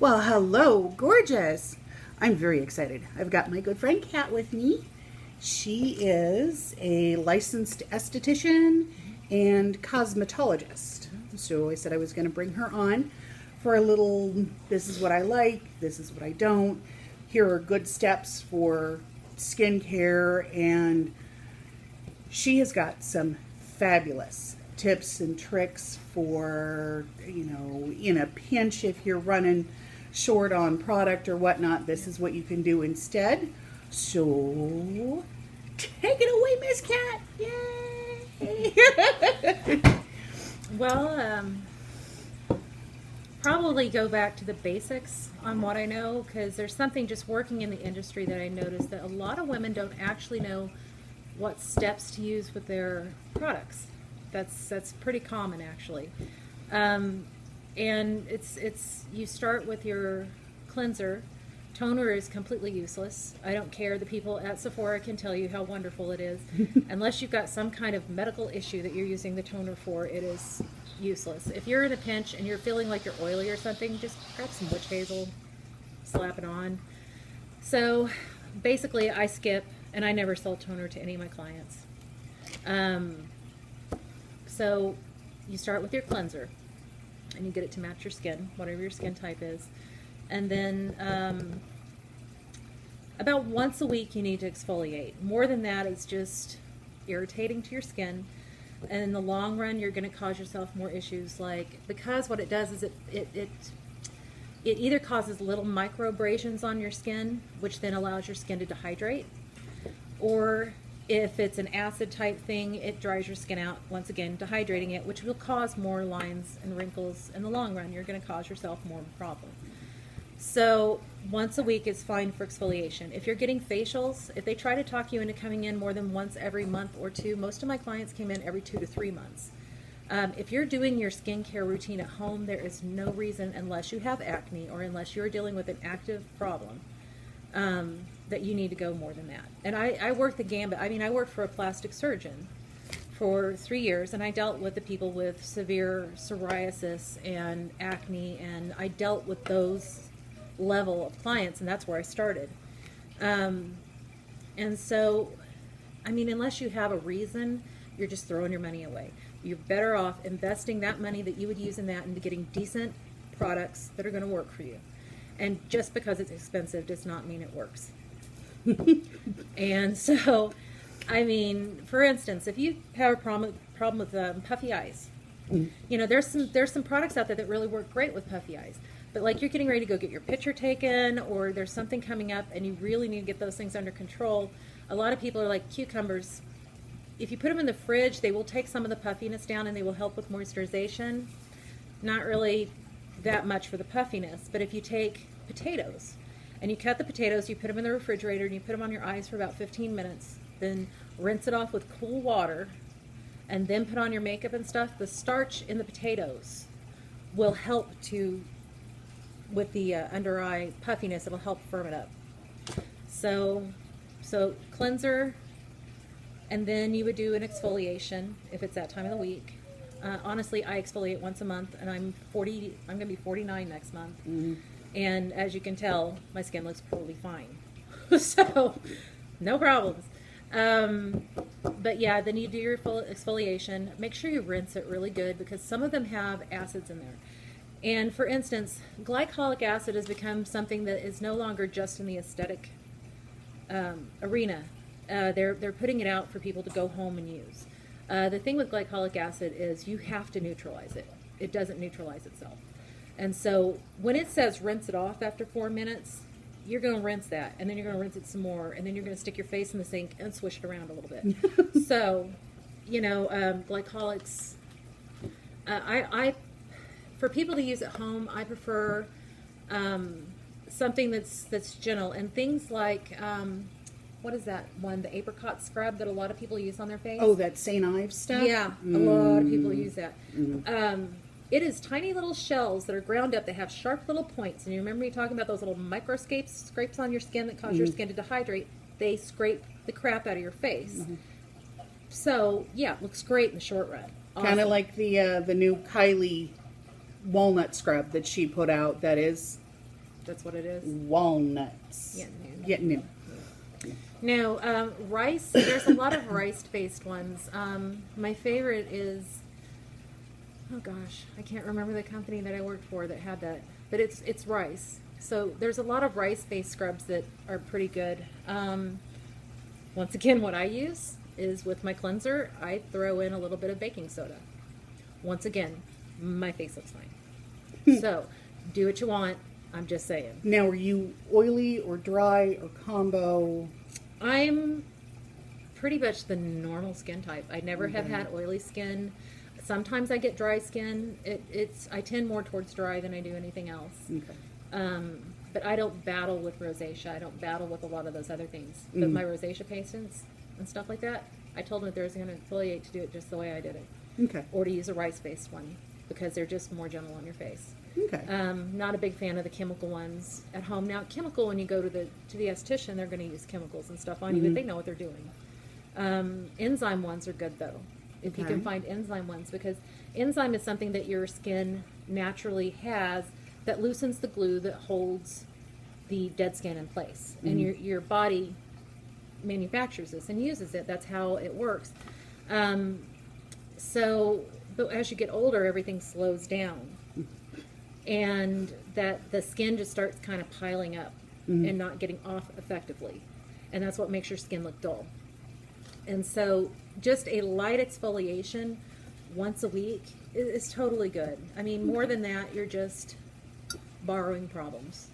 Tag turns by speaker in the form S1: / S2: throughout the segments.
S1: Well, hello, gorgeous. I'm very excited. I've got my good friend Kat with me. She is a licensed esthetician and cosmetologist. So I said I was going to bring her on for a little, this is what I like, this is what I don't. Here are good steps for skincare, and she has got some fabulous tips and tricks for, in a pinch, if you're running short on product or whatnot, this is what you can do instead. So take it away, Miss Cat. Yay!
S2: Well, probably go back to the basics on what I know, because there's something just working in the industry that I noticed that a lot of women don't actually know what steps to use with their products. That's pretty common, actually. And it's you start with your cleanser. Toner is completely useless. I don't care. The people at Sephora can tell you how wonderful it is. Unless you've got some kind of medical issue that you're using the toner for, it is useless. If you're in a pinch and you're feeling like you're oily or something, just grab some witch hazel, slap it on. So basically I skip, and I never sell toner to any of my clients. So you start with your cleanser, and you get it to match your skin, whatever your skin type is. And then about once a week you need to exfoliate. More than that, it's just irritating to your skin. And in the long run, you're going to cause yourself more issues, because what it does is it either causes little micro abrasions on your skin, which then allows your skin to dehydrate, or if it's an acid type thing, it dries your skin out, once again dehydrating it, which will cause more lines and wrinkles. In the long run, you're going to cause yourself more of a problem. So once a week is fine for exfoliation. If you're getting facials, if they try to talk you into coming in more than once every month or two, most of my clients came in every 2 to 3 months. If you're doing your skincare routine at home, there is no reason, unless you have acne or unless you're dealing with an active problem, that you need to go more than that. And I work the gambit. I mean, I worked for a plastic surgeon for 3 years, and I dealt with the people with severe psoriasis and acne, and I dealt with those level of clients, and that's where I started. And so, I mean, unless you have a reason, you're just throwing your money away. You're better off investing that money that you would use in that into getting decent products that are going to work for you. And just because it's expensive does not mean it works. And so, I mean, for instance, if you have a problem with puffy eyes, there's some products out there that really work great with puffy eyes. But like you're getting ready to go get your picture taken, or there's something coming up and you really need to get those things under control. A lot of people are like cucumbers. If you put them in the fridge, they will take some of the puffiness down and they will help with moisturization. Not really that much for the puffiness, but if you take potatoes and you cut the potatoes, you put them in the refrigerator and you put them on your eyes for about 15 minutes, then rinse it off with cool water, and then put on your makeup and stuff, the starch in the potatoes will help with the under eye puffiness. It'll help firm it up. So cleanser, and then you would do an exfoliation if it's that time of the week. Honestly, I exfoliate once a month, and I'm going to be 49 next month. Mm-hmm. And as you can tell, my skin looks totally fine. So, no problems. But yeah, then you do your full exfoliation. Make sure you rinse it really good, because some of them have acids in there. And for instance, glycolic acid has become something that is no longer just in the aesthetic arena. They're putting it out for people to go home and use. The thing with glycolic acid is you have to neutralize it. It doesn't neutralize itself. And so when it says rinse it off after 4 minutes, you're going to rinse that, and then you're going to rinse it some more, and then you're going to stick your face in the sink and swish it around a little bit. So, glycolics, for people to use at home, I prefer something that's gentle, and things like what is that one, the apricot scrub that a lot of people use on their face?
S1: Oh, that St. Ives stuff?
S2: Yeah, a lot of people use that. It is tiny little shells that are ground up. They have sharp little points. And you remember me talking about those little scrapes on your skin that cause your skin to dehydrate? They scrape the crap out of your face. So, yeah, it looks great in the short run. Awesome.
S1: Kind of like the new Kylie walnut scrub that she put out that is
S2: That's what it is.
S1: Walnuts.
S2: Yeah, no.
S1: Yeah, no.
S2: No, rice, there's a lot of rice-based ones. My favorite is, oh gosh, I can't remember the company that I worked for that had that, but it's rice. So there's a lot of rice-based scrubs that are pretty good. Once again, what I use is with my cleanser, I throw in a little bit of baking soda. Once again, my face looks fine. So do what you want. I'm just saying.
S1: Now, are you oily or dry or combo?
S2: I'm pretty much the normal skin type. I never have had oily skin. Sometimes I get dry skin. I tend more towards dry than I do anything else.
S1: Okay.
S2: But I don't battle with rosacea. I don't battle with a lot of those other things. But my rosacea patients and stuff like that, I told them if they was going to affiliate to do it just the way I did it.
S1: Okay.
S2: Or to use a rice-based one because they're just more gentle on your face.
S1: Okay.
S2: Not a big fan of the chemical ones at home. Now, chemical, when you go to the esthetician, they're going to use chemicals and stuff on you, but they know what they're doing. Enzyme ones are good, though, if you can find enzyme ones, because enzyme is something that your skin naturally has that loosens the glue that holds the dead skin in place. And your body manufactures this and uses it. That's how it works. But as you get older, everything slows down. And that the skin just starts kind of piling up and not getting off effectively. And that's what makes your skin look dull. And so just a light exfoliation once a week is totally good. I mean, more than that, you're just borrowing problems.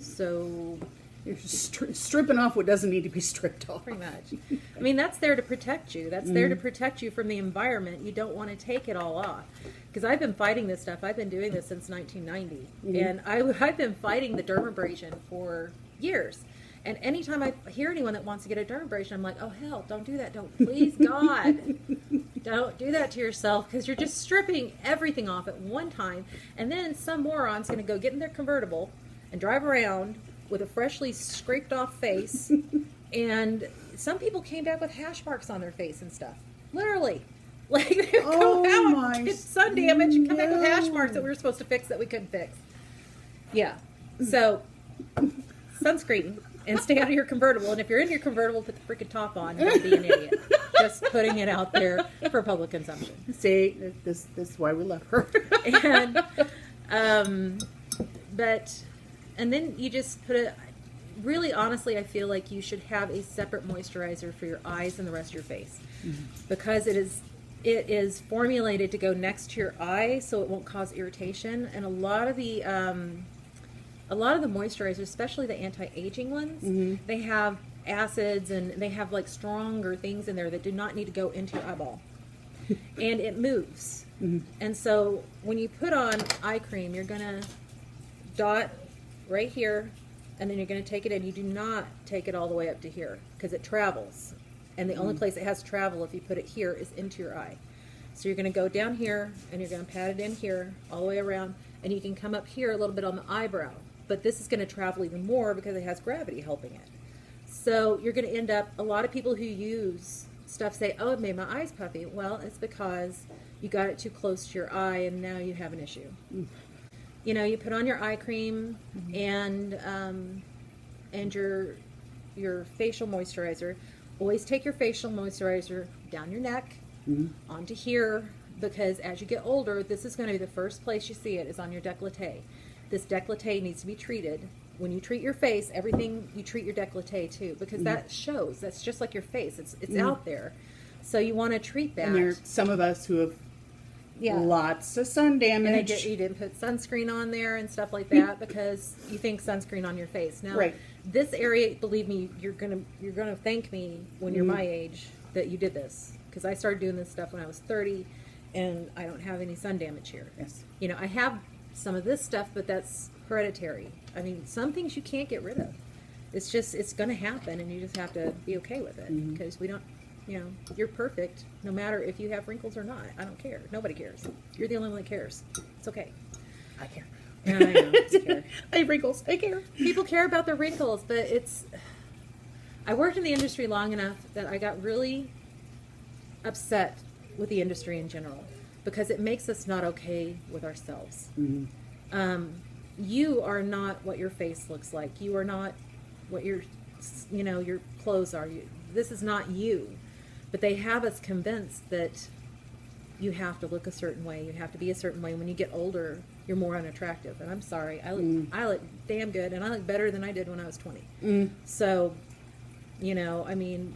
S2: So
S1: You're stripping off what doesn't need to be stripped off.
S2: pretty much. I mean, that's there to protect you. That's there to protect you from the environment. You don't want to take it all off. Because I've been fighting this stuff. I've been doing this since 1990. And I've been fighting the dermabrasion for years. And anytime I hear anyone that wants to get a dermabrasion, I'm like, oh, hell, don't do that. Don't. Please, God. Don't do that to yourself, because you're just stripping everything off at one time. And then some moron's going to go get in their convertible and drive around with a freshly scraped off face. And some people came back with hash marks on their face and stuff. Literally. Like, they would go out and get sun damage and come back with hash marks that we were supposed to fix that we couldn't fix. Yeah. So, sunscreen. And stay out of your convertible. And if you're in your convertible, put the freaking top on and don't be an idiot. Just putting it out there for public consumption.
S1: See, this is why we love her.
S2: And, and then you just put it, really honestly, I feel like you should have a separate moisturizer for your eyes and the rest of your face. Because it is formulated to go next to your eye so it won't cause irritation. And a lot of the moisturizers, especially the anti-aging ones, they have acids and they have like stronger things in there that do not need to go into your eyeball. And it moves. And so when you put on eye cream, you're going to dot right here, and then you're going to take it in. You do not take it all the way up to here because it travels. And the only place it has to travel if you put it here is into your eye. So you're going to go down here, and you're going to pat it in here all the way around, and you can come up here a little bit on the eyebrow. But this is going to travel even more because it has gravity helping it. So you're going to end up, a lot of people who use stuff say, oh, it made my eyes puffy. Well, it's because you got it too close to your eye and now you have an issue. You know, you put on your eye cream and your facial moisturizer. Always take your facial moisturizer down your neck, onto here, because as you get older, this is going to be the first place you see it is on your décolleté. This décolleté needs to be treated. When you treat your face, everything, you treat your décolleté too, because that shows. That's just like your face. It's out there. So you want to treat that.
S1: And there are some of us who have lots of sun damage.
S2: And you didn't put sunscreen on there and stuff like that because you think sunscreen on your face. Now, this area, believe me, you're gonna thank me when you're my age that you did this, because I started doing this stuff when I was 30, and I don't have any sun damage here.
S1: Yes.
S2: You know, I have some of this stuff, but that's hereditary. I mean, some things you can't get rid of. It's just, it's going to happen, and you just have to be okay with it, because we don't, you know, you're perfect no matter if you have wrinkles or not. I don't care. Nobody cares. You're the only one that cares. It's okay.
S1: I care.
S2: Yeah, I know. I care.
S1: I have wrinkles. I care.
S2: People care about their wrinkles, but it's, I worked in the industry long enough that I got really upset with the industry in general, because it makes us not okay with ourselves. you are not what your face looks like. You are not what your clothes are. This is not you. But they have us convinced that you have to look a certain way. You have to be a certain way. When you get older, you're more unattractive. And I'm sorry, I look damn good, and I look better than I did when I was 20. So, I mean,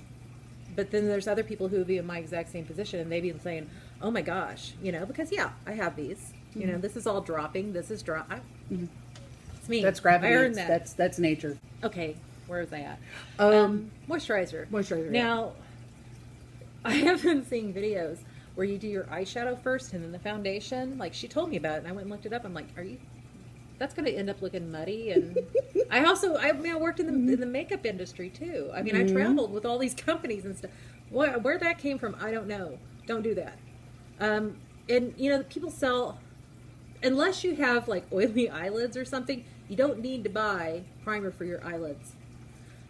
S2: but then there's other people who would be in my exact same position, and they'd be saying, oh my gosh, because I have these. This is all dropping. This is It's me.
S1: That's gravity.
S2: I earned that.
S1: That's nature.
S2: Okay, where is that?
S1: Moisturizer.
S2: Now, I have been seeing videos where you do your eyeshadow first and then the foundation. Like, she told me about it, and I went and looked it up. I'm like, that's going to end up looking muddy. And I worked in the makeup industry too. I mean, I traveled with all these companies and stuff. Where that came from, I don't know. Don't do that. And people sell, unless you have like oily eyelids or something, you don't need to buy primer for your eyelids.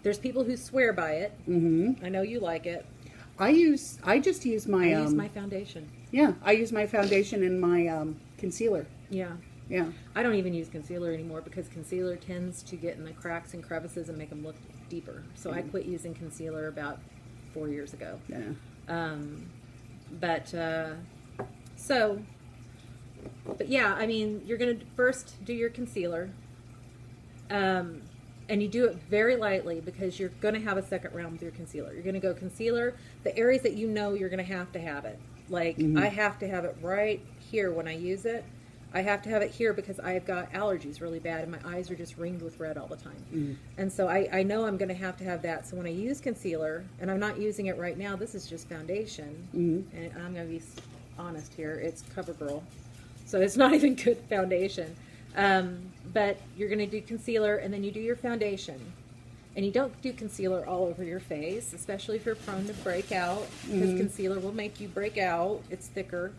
S2: There's people who swear by it. I know you like it.
S1: I just use my
S2: I use my foundation.
S1: Yeah, I use my foundation and my concealer.
S2: Yeah. I don't even use concealer anymore because concealer tends to get in the cracks and crevices and make them look deeper. So I quit using concealer about 4 years ago.
S1: Yeah.
S2: But yeah, I mean, you're going to first do your concealer. And you do it very lightly because you're going to have a second round with your concealer. You're going to go concealer, the areas that you're going to have it. Like, I have to have it right here when I use it. I have to have it here because I've got allergies really bad and my eyes are just ringed with red all the time. And so I know I'm going to have that. So when I use concealer, and I'm not using it right now, this is just foundation. And I'm going to be honest here, it's CoverGirl. So it's not even good foundation. But you're going to do concealer and then you do your foundation. And you don't do concealer all over your face, especially if you're prone to break out, because concealer will make you break out. It's thicker.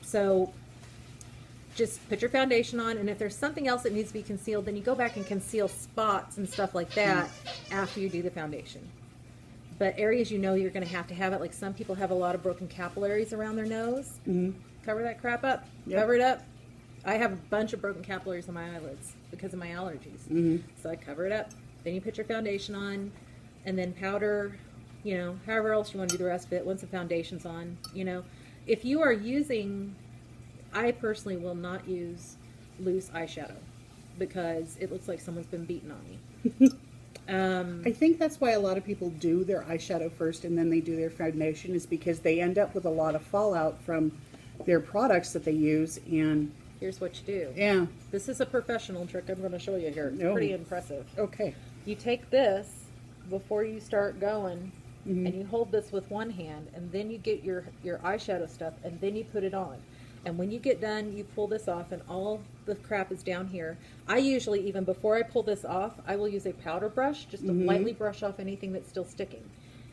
S2: So just put your foundation on, and if there's something else that needs to be concealed, then you go back and conceal spots and stuff like that after you do the foundation. But areas you're going to have it, like some people have a lot of broken capillaries around their nose. Cover that crap up. Yep. Cover it up. I have a bunch of broken capillaries on my eyelids because of my allergies. So I cover it up. Then you put your foundation on, and then powder, however else you want to do the rest of it once the foundation's on. If you are using, I personally will not use loose eyeshadow because it looks like someone's been beating on me.
S1: I think that's why a lot of people do their eyeshadow first and then they do their foundation, is because they end up with a lot of fallout from their products that they use. And
S2: here's what you do.
S1: Yeah.
S2: This is a professional trick I'm going to show you here. It's pretty impressive.
S1: Okay.
S2: You take this before you start going, and you hold this with one hand, and then you get your eyeshadow stuff, and then you put it on. And when you get done, you pull this off, and all the crap is down here. I usually, even before I pull this off, I will use a powder brush just to lightly brush off anything that's still sticking.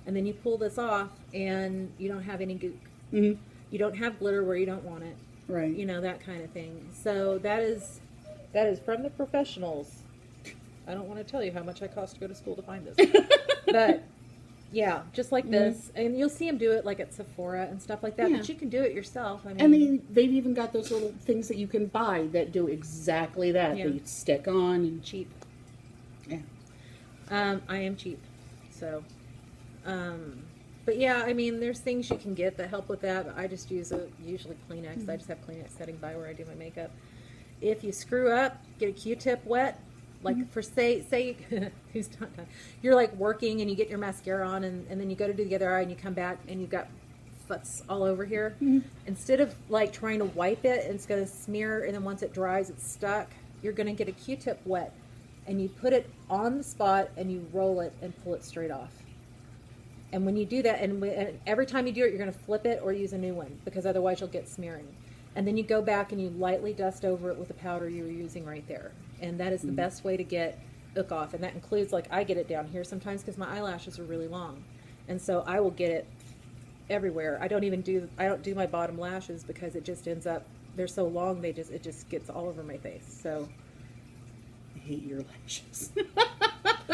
S2: And then you pull this off, and you don't have any goop. You don't have glitter where you don't want it.
S1: Right.
S2: That kind of thing. So that is from the professionals. I don't want to tell you how much I cost to go to school to find this. But yeah, just like this. And you'll see them do it like at Sephora and stuff like that.
S1: Yeah.
S2: But you can do it yourself. I mean,
S1: and they've even got those little things that you can buy that do exactly that.
S2: Yeah.
S1: They stick on. And
S2: cheap.
S1: Yeah.
S2: I am cheap. So, but yeah, I mean, there's things you can get that help with that. But I just use usually Kleenex. I just have Kleenex setting by where I do my makeup. If you screw up, get a Q-tip wet. Like for say who's not done. You're like working and you get your mascara on and then you go to do the other eye and you come back and you've got futz all over here. Instead of like trying to wipe it, it's going to smear, and then once it dries, it's stuck. You're going to get a Q-tip wet and you put it on the spot and you roll it and pull it straight off. And when you do that, and every time you do it, you're going to flip it or use a new one because otherwise you'll get smearing. And then you go back and you lightly dust over it with the powder you were using right there. And that is the best way to get ick off. And that includes, like, I get it down here sometimes because my eyelashes are really long. And so I will get it everywhere. I don't do my bottom lashes because it just ends up, they're so long, it just gets all over my face. So
S1: I hate your lashes.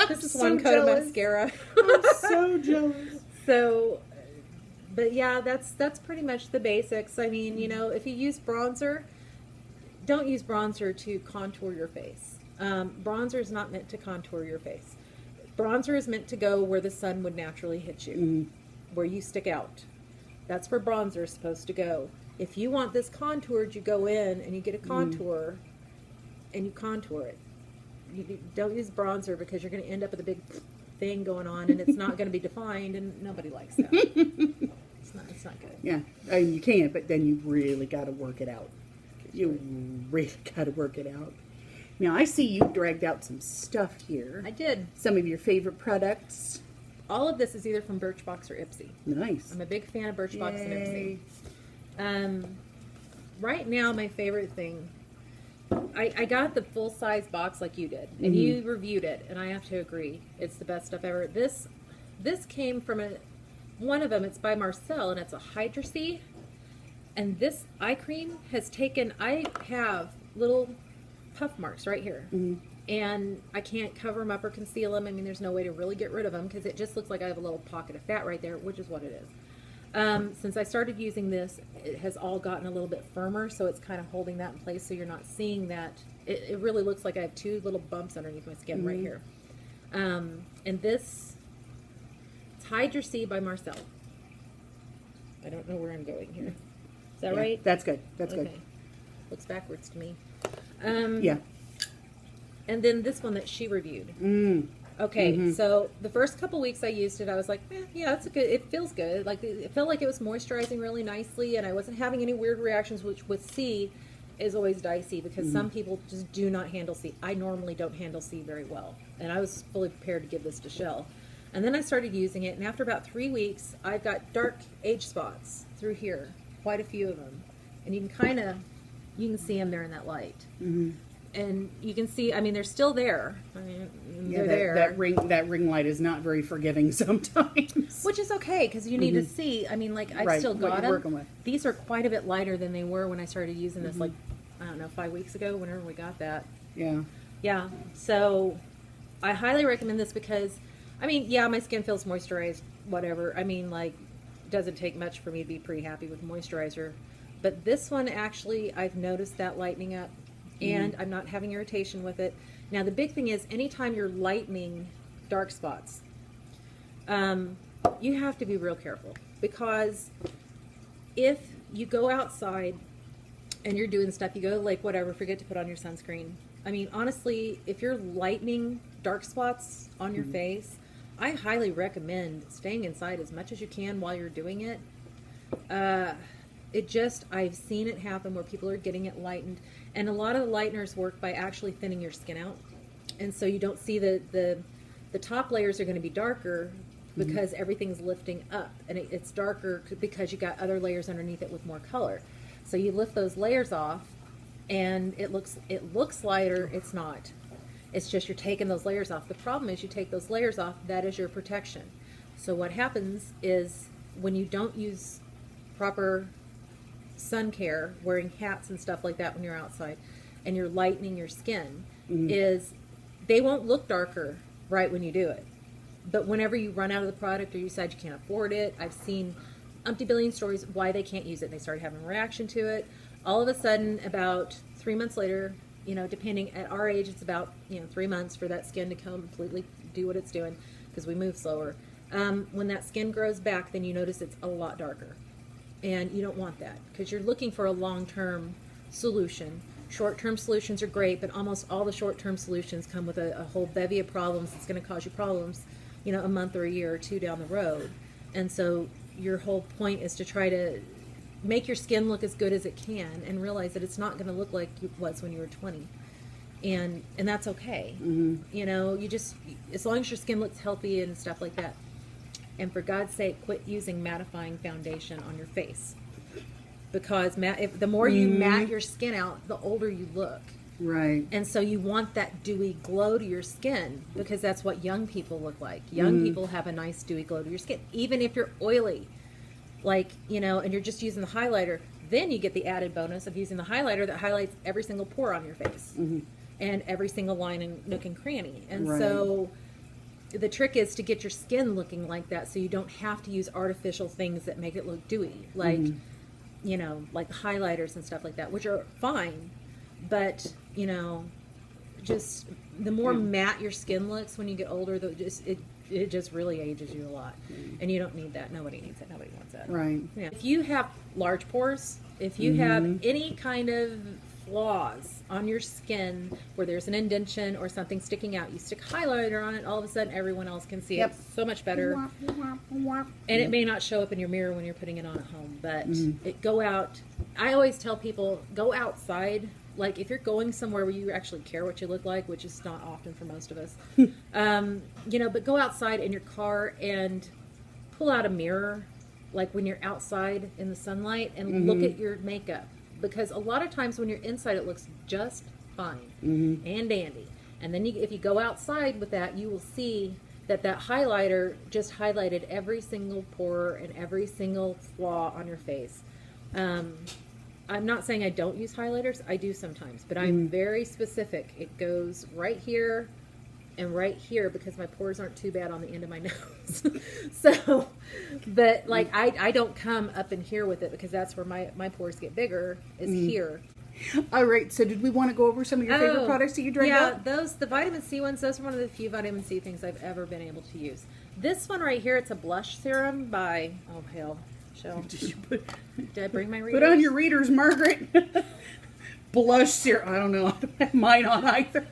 S2: this is
S1: so
S2: one coat
S1: jealous.
S2: of mascara.
S1: I'm so jealous.
S2: So, but yeah, that's pretty much the basics. I mean, if you use bronzer, don't use bronzer to contour your face. Bronzer is not meant to contour your face. Bronzer is meant to go where the sun would naturally hit you, where you stick out. That's where bronzer is supposed to go. If you want this contoured, you go in and you get a contour and you contour it. You don't use bronzer because you're going to end up with a big thing going on and it's not going to be defined, and nobody likes that. It's not good.
S1: Yeah, I mean, you can, but then you really got to work it out. You really got to work it out. Now, I see you dragged out some stuff here.
S2: I did.
S1: Some of your favorite products.
S2: All of this is either from Birchbox or Ipsy.
S1: Nice.
S2: I'm a big fan of Birchbox
S1: Yay.
S2: and Ipsy. Right now, my favorite thing, I got the full-size box like you did, and you reviewed it, and I have to agree. It's the best stuff ever. This came from one of them. It's by Marcel, and it's a Hydra C. And this eye cream has taken, I have little puff marks right here. And I can't cover them up or conceal them. I mean, there's no way to really get rid of them because it just looks like I have a little pocket of fat right there, which is what it is. Since I started using this, it has all gotten a little bit firmer, so it's kind of holding that in place so you're not seeing that. It really looks like I have two little bumps underneath my skin right here. And this, it's Hydra C by Marcel. I don't know where I'm going here. Is that right?
S1: That's good. That's
S2: Okay.
S1: good.
S2: Looks backwards to me.
S1: Yeah.
S2: And then this one that she reviewed. Okay, so the first couple weeks I used it, I was like, yeah, it's good. It feels good. Like it felt like it was moisturizing really nicely, and I wasn't having any weird reactions. Which with C is always dicey because some people just do not handle C. I normally don't handle C very well, and I was fully prepared to give this to Shell. And then I started using it, and after about 3 weeks, I've got dark age spots through here, quite a few of them, and you can see them there in that light. And you can see, I mean, they're still there. I mean, they're there.
S1: That ring light is not very forgiving sometimes.
S2: Which is okay, because you need to see. I mean, like, I've still got them.
S1: Working with.
S2: These are quite a bit lighter than they were when I started using this, like, I don't know, 5 weeks ago, whenever we got that.
S1: Yeah.
S2: Yeah, so I highly recommend this because, I mean, yeah, my skin feels moisturized, whatever. I mean, like, it doesn't take much for me to be pretty happy with moisturizer. But this one, actually, I've noticed that lightening up. And I'm not having irritation with it. Now, the big thing is, anytime you're lightening dark spots, you have to be real careful. Because if you go outside and you're doing stuff, you go, like, whatever, forget to put on your sunscreen. I mean, honestly, if you're lightening dark spots on your face, I highly recommend staying inside as much as you can while you're doing it. I've seen it happen where people are getting it lightened. And a lot of the lighteners work by actually thinning your skin out. And so you don't see the top layers are going to be darker because everything's lifting up. And it's darker because you got other layers underneath it with more color. So you lift those layers off and it looks lighter. It's not. It's just you're taking those layers off. The problem is you take those layers off, that is your protection. So what happens is when you don't use proper sun care, wearing hats and stuff like that when you're outside, and you're lightening your skin, is they won't look darker right when you do it. But whenever you run out of the product or you decide you can't afford it, I've seen umpty billion stories why they can't use it. They started having a reaction to it. All of a sudden, about 3 months later, you know, depending at our age, it's about 3 months for that skin to completely do what it's doing because we move slower. When that skin grows back, then you notice it's a lot darker. And you don't want that because you're looking for a long-term solution. Short-term solutions are great, but almost all the short-term solutions come with a whole bevy of problems that's going to cause you problems, a month or a year or two down the road. And so your whole point is to try to make your skin look as good as it can and realize that it's not going to look like it was when you were 20. And that's okay. You just, as long as your skin looks healthy and stuff like that. And for God's sake, quit using mattifying foundation on your face. Because the more you matte your skin out, the older you look.
S1: Right.
S2: And so you want that dewy glow to your skin because that's what young people look like. Young people have a nice dewy glow to your skin. Even if you're oily, and you're just using the highlighter, then you get the added bonus of using the highlighter that highlights every single pore on your face. And every single line and nook and cranny. And so the trick is to get your skin looking like that so you don't have to use artificial things that make it look dewy, like highlighters and stuff like that, which are fine, But, you know, just the more matte your skin looks when you get older, it just really ages you a lot. And you don't need that. Nobody needs that. Nobody wants that.
S1: Right.
S2: Yeah. If you have large pores, if you have any kind of flaws on your skin where there's an indentation or something sticking out, you stick highlighter on it, all of a sudden everyone else can see it so much better. And it may not show up in your mirror when you're putting it on at home, but go out. I always tell people, go outside. Like, if you're going somewhere where you actually care what you look like, which is not often for most of us, you know, but go outside in your car and pull out a mirror, like when you're outside in the sunlight, and look at your makeup. Because a lot of times when you're inside, it looks just fine and dandy. And then if you go outside with that, you will see that highlighter just highlighted every single pore and every single flaw on your face. I'm not saying I don't use highlighters. I do sometimes, but I'm very specific. It goes right here and right here because my pores aren't too bad on the end of my nose. So, but like I don't come up in here with it because that's where my pores get bigger, is here.
S1: All right, so did we want to go over some of your favorite products that you tried out?
S2: Yeah, the vitamin C ones, those are one of the few vitamin C things I've ever been able to use. This one right here, it's a blush serum by, oh hell, Shell. Did I bring my readers?
S1: Put on your readers, Margaret. Blush serum. I don't know. I don't have mine on either.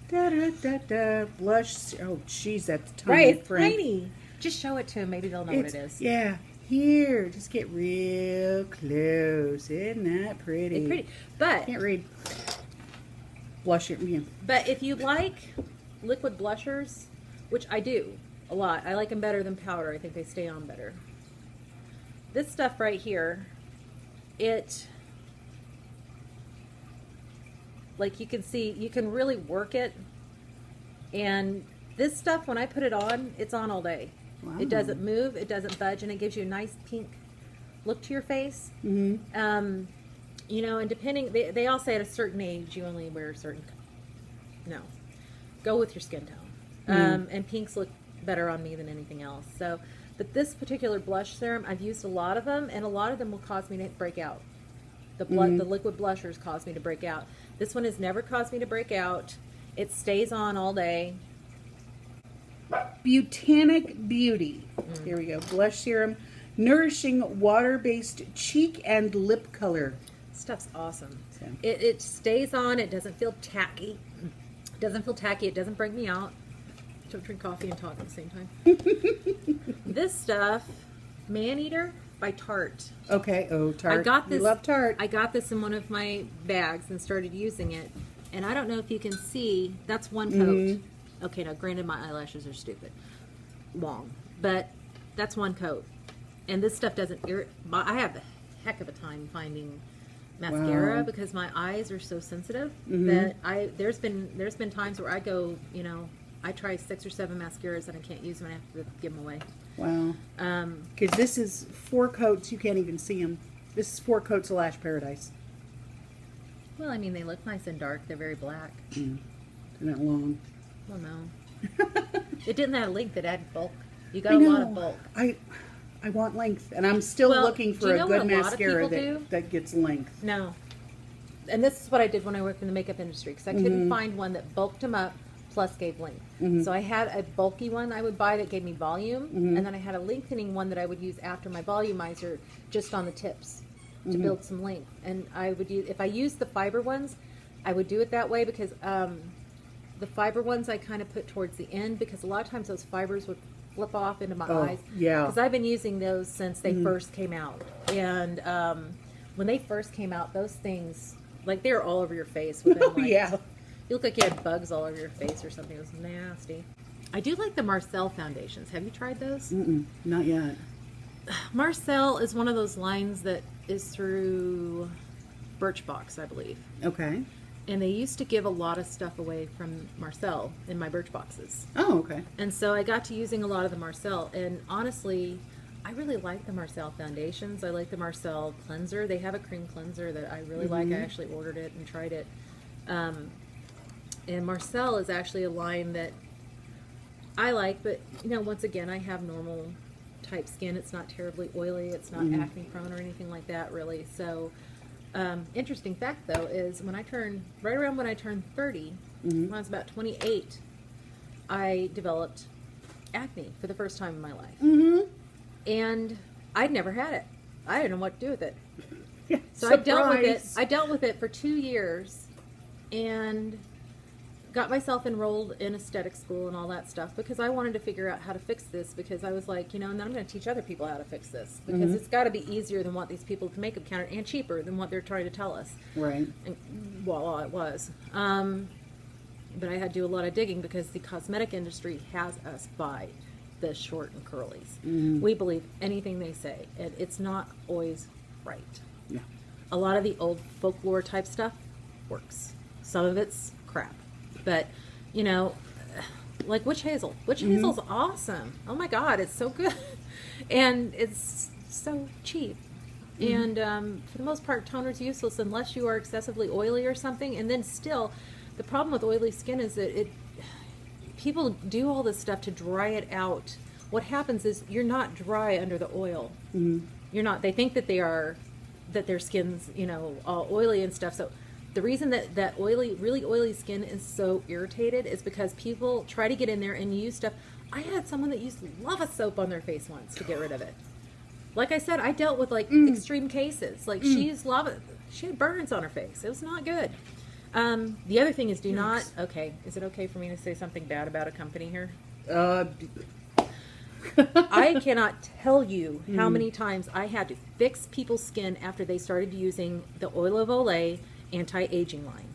S1: Da, da, da, da. Blush. Oh, jeez, that's tiny.
S2: Right, it's tiny. Just show it to them. Maybe they'll know what it is.
S1: Yeah. Here, just get real close. Isn't that pretty?
S2: It's pretty. But
S1: can't read. Blush it. Yeah.
S2: But if you like liquid blushers, which I do a lot, I like them better than powder. I think they stay on better. This stuff right here, like you can see, you can really work it. And this stuff, when I put it on, it's on all day. Wow. It doesn't move, it doesn't budge, and it gives you a nice pink look to your face. You know, and depending, they all say at a certain age you only wear a certain, no, go with your skin tone. And pinks look better on me than anything else. So, but this particular blush serum, I've used a lot of them, and a lot of them will cause me to break out. The liquid blushers cause me to break out. This one has never caused me to break out. It stays on all day.
S1: Botanic Beauty. Here we go. Blush serum. Nourishing water-based cheek and lip color.
S2: Stuff's awesome.
S1: So.
S2: It stays on. It doesn't feel tacky. It doesn't feel tacky. It doesn't break me out. Don't drink coffee and talk at the same time. This stuff, Man Eater by Tarte.
S1: Okay. Oh, Tarte.
S2: I got this.
S1: We love Tarte.
S2: I got this in one of my bags and started using it. And I don't know if you can see. That's one coat. Okay, now granted, my eyelashes are stupid long, but that's one coat. And this stuff doesn't irritate. I have a heck of a time finding mascara because my eyes are so sensitive that there's been times where I go, you know, I try 6 or 7 mascaras and I can't use them. I have to give them away.
S1: Wow. Because this is 4 coats. You can't even see them. This is 4 coats of Lash Paradise.
S2: Well, I mean, they look nice and dark. They're very black.
S1: They're not long.
S2: Well, no. It didn't add length. It added bulk. You got a lot of bulk.
S1: I want length, and I'm still looking for a good mascara that gets length.
S2: No. And this is what I did when I worked in the makeup industry, because I couldn't find one that bulked them up plus gave length. So I had a bulky one I would buy that gave me volume, and then I had a lengthening one that I would use after my volumizer just on the tips to build some length. And I would use, if I used the fiber ones, I would do it that way because the fiber ones I kind of put towards the end because a lot of times those fibers would flip off into my eyes.
S1: Yeah.
S2: Because I've been using those since they first came out. And when they first came out, those things, like, they were all over your face. Within, like,
S1: yeah.
S2: You look like you had bugs all over your face or something. It was nasty. I do like the Marcel foundations. Have you tried those?
S1: Not yet.
S2: Marcel is one of those lines that is through Birchbox, I believe.
S1: Okay.
S2: And they used to give a lot of stuff away from Marcel in my Birchboxes.
S1: Oh, okay.
S2: And so I got to using a lot of the Marcel. And honestly, I really like the Marcel foundations. I like the Marcel cleanser. They have a cream cleanser that I really like. I actually ordered it and tried it. And Marcel is actually a line that I like, but, you know, once again, I have normal type skin. It's not terribly oily. It's not acne prone or anything like that, really. So Interesting fact, though, is right around when I turned 30, when I was about 28, I developed acne for the first time in my life.
S1: Mm-hmm.
S2: And I'd never had it. I didn't know what to do with it.
S1: Yeah,
S2: So I dealt with it.
S1: surprise.
S2: I dealt with it for 2 years and got myself enrolled in aesthetic school and all that stuff because I wanted to figure out how to fix this because I was like, and then I'm going to teach other people how to fix this because it's got to be easier than what these people at the makeup counter and cheaper than what they're trying to tell us.
S1: Right.
S2: And voila, it was. But I had to do a lot of digging because the cosmetic industry has us by the short and curlies. We believe anything they say, and it's not always right.
S1: Yeah.
S2: A lot of the old folklore type stuff works. Some of it's crap. But, like witch hazel. Witch hazel's awesome. Oh my God, it's so good. And it's so cheap. And for the most part, toner's useless unless you are excessively oily or something. And then still, the problem with oily skin is that people do all this stuff to dry it out. What happens is you're not dry under the oil. You're not. They think that that their skin's, all oily and stuff. So the reason that really oily skin is so irritated is because people try to get in there and use stuff. I had someone that used lava soap on their face once to get rid of it. Like I said, I dealt with extreme cases. Like she had burns on her face. It was not good. The other thing is is it okay for me to say something bad about a company here? I cannot tell you how many times I had to fix people's skin after they started using the Oil of Olay anti-aging line.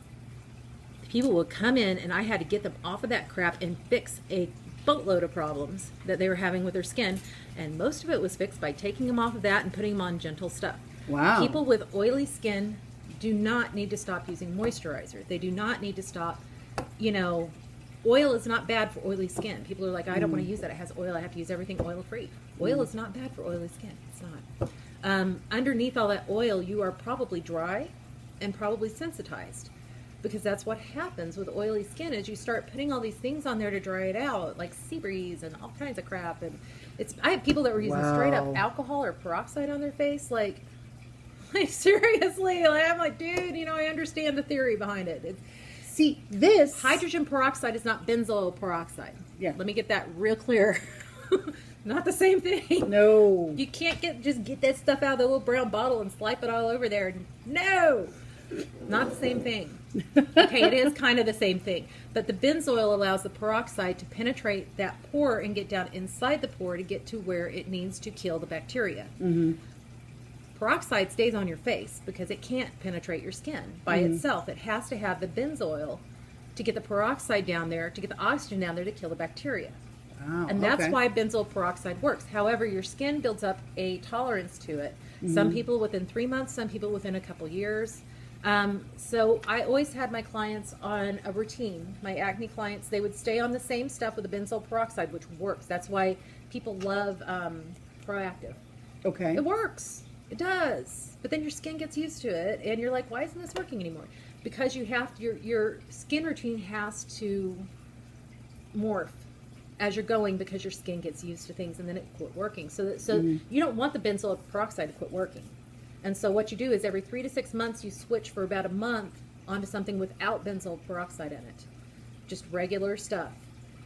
S2: People would come in and I had to get them off of that crap and fix a boatload of problems that they were having with their skin, and most of it was fixed by taking them off of that and putting them on gentle stuff.
S1: Wow.
S2: People with oily skin do not need to stop using moisturizer. They do not need to stop, oil is not bad for oily skin. People are like, I don't want to use that. It has oil. I have to use everything oil-free. Oil is not bad for oily skin. It's not. Underneath all that oil, you are probably dry and probably sensitized, because that's what happens with oily skin is you start putting all these things on there to dry it out, like sea breeze and all kinds of crap. And I have people that were using straight up alcohol or peroxide on their face, like seriously. I'm like, dude, I understand the theory behind it.
S1: See, this
S2: Hydrogen peroxide is not benzoyl peroxide.
S1: Yeah.
S2: Let me get that real clear. Not the same thing.
S1: No.
S2: You can't just get that stuff out of the little brown bottle and slap it all over there. No. Not the same thing. Okay, it is kind of the same thing. But the benzoyl allows the peroxide to penetrate that pore and get down inside the pore to get to where it needs to kill the bacteria. Peroxide stays on your face because it can't penetrate your skin by itself. It has to have the benzoyl to get the peroxide down there, to get the oxygen down there to kill the bacteria.
S1: Wow,
S2: And that's why benzoyl peroxide works. However, your skin builds up a tolerance to it. Some people within 3 months, some people within a couple years. So I always had my clients on a routine. My acne clients, they would stay on the same stuff with the benzoyl peroxide, which works. That's why people love Proactive.
S1: Okay.
S2: It works. It does. But then your skin gets used to it, and you're like, why isn't this working anymore? Because your skin routine has to morph as you're going, because your skin gets used to things, and then it quit working. So you don't want the benzoyl peroxide to quit working. And so what you do is every 3 to 6 months you switch for about a month onto something without benzoyl peroxide in it. Just regular stuff.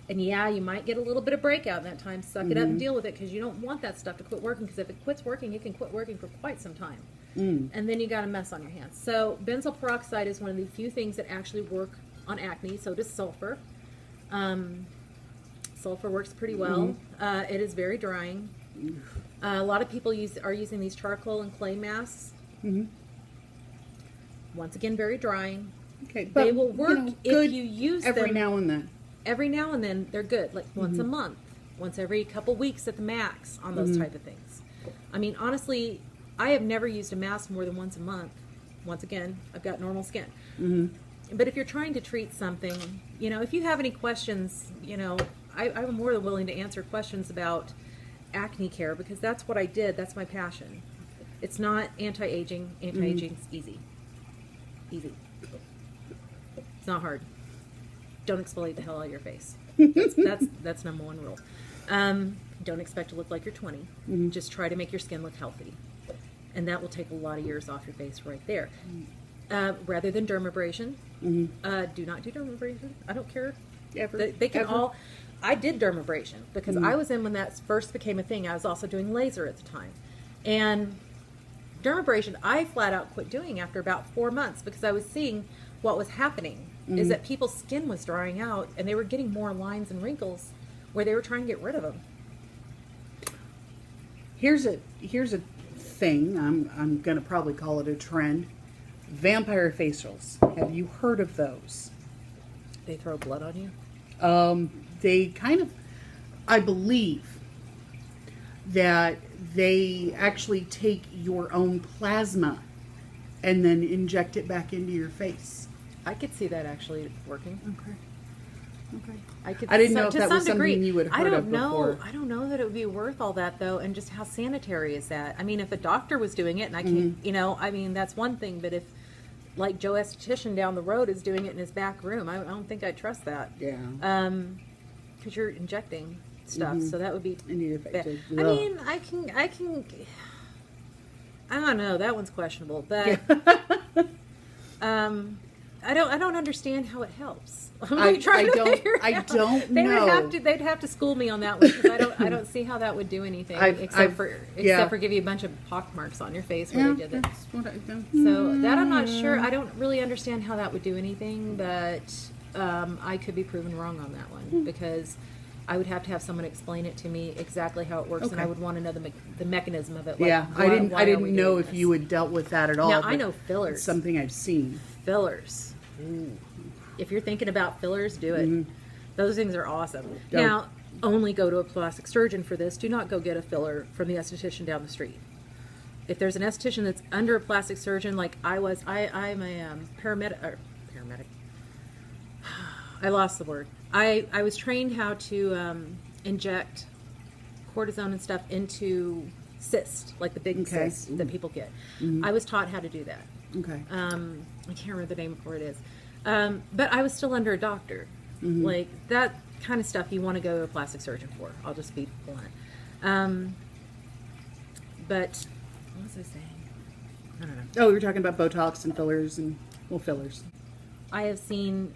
S2: And yeah, you might get a little bit of breakout in that time. Suck it up and deal with it, because you don't want that stuff to quit working, because if it quits working, it can quit working for quite some time. And then you got a mess on your hands. So benzoyl peroxide is one of the few things that actually work on acne. So does sulfur. Sulfur works pretty well. It is very drying. A lot of people are using these charcoal and clay masks. Once again, very drying.
S1: Okay, but
S2: they will work if you use them
S1: every now and then.
S2: Every now and then, they're good. Like once a month, once every couple weeks at the max on those type of things. I mean, honestly, I have never used a mask more than once a month. Once again, I've got normal skin. But if you're trying to treat something, if you have any questions, I'm more than willing to answer questions about acne care, because that's what I did. That's my passion. It's not anti-aging. Anti-aging's easy. Easy. It's not hard. Don't exfoliate the hell out of your face. That's number one rule. Don't expect to look like you're 20. Just try to make your skin look healthy. and that will take a lot of years off your face right there. Rather than dermabrasion, do not do dermabrasion. I don't care.
S1: Ever.
S2: They can
S1: Ever.
S2: all. I did dermabrasion because I was in when that first became a thing. I was also doing laser at the time, and dermabrasion I flat out quit doing after about 4 months because I was seeing what was happening is that people's skin was drying out and they were getting more lines and wrinkles where they were trying to get rid of them.
S1: Here's a thing. I'm gonna probably call it a trend. Vampire facials. Have you heard of those?
S2: They throw blood on you.
S1: They kind of, I believe that they actually take your own plasma and then inject it back into your face.
S2: I could see that actually working.
S1: Okay.
S2: I
S1: didn't know if that was something you had heard of before.
S2: I don't know that it would be worth all that though, and just how sanitary is that? I mean, if a doctor was doing it, and I can, I mean, that's one thing. But if, like Joe Esthetician down the road is doing it in his back room, I don't think I'd trust that.
S1: Yeah.
S2: Because you're injecting stuff, so that would be bad. I
S1: Ugh.
S2: mean, I don't know. That one's questionable, but I don't understand how it helps.
S1: I don't know.
S2: They'd have to school me on that one because I don't see how that would do anything except for give you a bunch of pock marks on your face where they did it.
S1: That's what I've done.
S2: So that I'm not sure. I don't really understand how that would do anything, but I could be proven wrong on that one because I would have to have someone explain it to me exactly how it works, and I would want to know the mechanism of it. Like,
S1: Yeah,
S2: why
S1: I didn't know
S2: doing
S1: if
S2: this?
S1: you had dealt with that at all.
S2: Now
S1: but
S2: I know fillers.
S1: It's something I've seen.
S2: Fillers. Ooh. If you're thinking about fillers, do it. Those things are awesome.
S1: Don't.
S2: Now, only go to a plastic surgeon for this. Do not go get a filler from the esthetician down the street. If there's an esthetician that's under a plastic surgeon, like I'm a paramedic. I lost the word. I was trained how to inject cortisone and stuff into cysts, like the big cysts that people get. I was taught how to do that.
S1: Okay.
S2: I can't remember the name of what it is. But I was still under a doctor. Like that kind of stuff you want to go to a plastic surgeon for. I'll just be blunt. But what was I saying? I don't know.
S1: Oh, we were talking about Botox and fillers and fillers.
S2: I have seen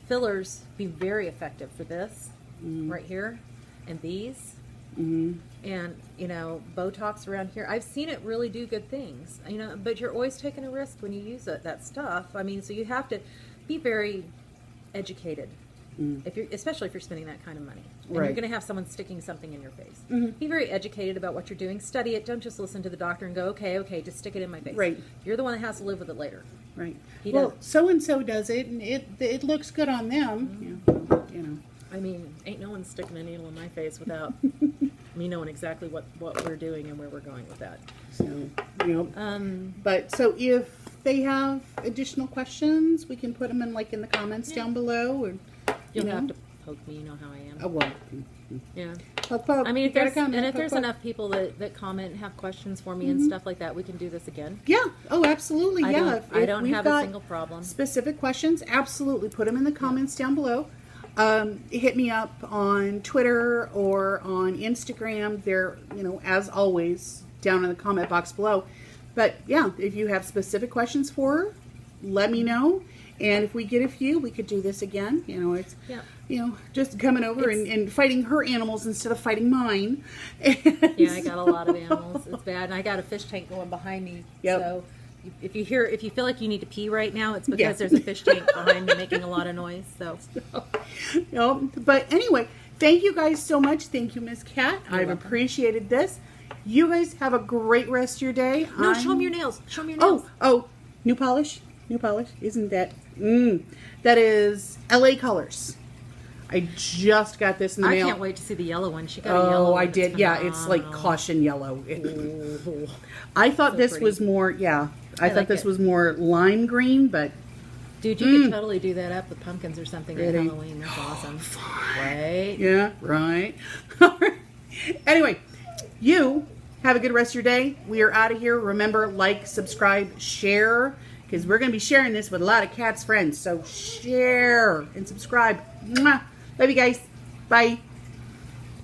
S2: fillers be very effective for this right here and these. And, Botox around here. I've seen it really do good things, but you're always taking a risk when you use that stuff. I mean, so you have to be very educated, especially if you're spending that kind of money. And you're going to have someone sticking something in your face. Be very educated about what you're doing. Study it. Don't just listen to the doctor and go, okay, just stick it in my face.
S1: Right.
S2: You're the one that has to live with it later.
S1: Right.
S2: He
S1: Well,
S2: doesn't.
S1: so-and-so does it, and it looks good on them.
S2: I mean, ain't no one sticking a needle in my face without me knowing exactly what we're doing and where we're going with that.
S1: So, but so if they have additional questions, we can put them in the comments down below. Or,
S2: You'll have to poke me, you know how I am.
S1: Oh, well.
S2: Yeah.
S1: Poke, poke.
S2: I mean,
S1: You
S2: if
S1: gotta
S2: there's,
S1: comment,
S2: and if
S1: poke,
S2: there's
S1: poke.
S2: enough people that comment and have questions for me and stuff like that, we can do this again.
S1: Yeah. Oh, absolutely.
S2: I
S1: If
S2: don't
S1: we've
S2: have a
S1: got
S2: single problem.
S1: specific questions, absolutely. Put them in the comments down below. Hit me up on Twitter or on Instagram. They're, as always, down in the comment box below. But yeah, if you have specific questions for her, let me know. And if we get a few, we could do this again. It's, just coming over and fighting her animals instead of fighting mine.
S2: Yeah, I got a lot of animals. It's bad. And I got a fish tank going behind me.
S1: Yep.
S2: So if you feel like you need to pee right now, it's because there's a fish tank behind me making a lot of noise. So.
S1: But anyway, thank you guys so much. Thank you, Miss Cat. I've appreciated this. You guys have a great rest of your day.
S2: No, show them your nails. Show them your nails.
S1: Oh, new polish. New polish. Isn't that? That is LA Colors. I just got this in the mail.
S2: I can't wait to see the yellow one. She got a yellow one.
S1: I did.
S2: It's
S1: Yeah, it's like
S2: phenomenal.
S1: caution yellow. I thought
S2: So
S1: this
S2: pretty.
S1: was more, I thought
S2: like
S1: this
S2: it.
S1: was more lime green, but
S2: Dude, you could totally do that up with pumpkins or something at
S1: Really?
S2: Halloween. That's awesome. Right?
S1: yeah, right. Anyway, you have a good rest of your day. We are out of here. Remember, like, subscribe, share, because we're going to be sharing this with a lot of Cat's friends. So share and subscribe. Mwah. Love you guys. Bye.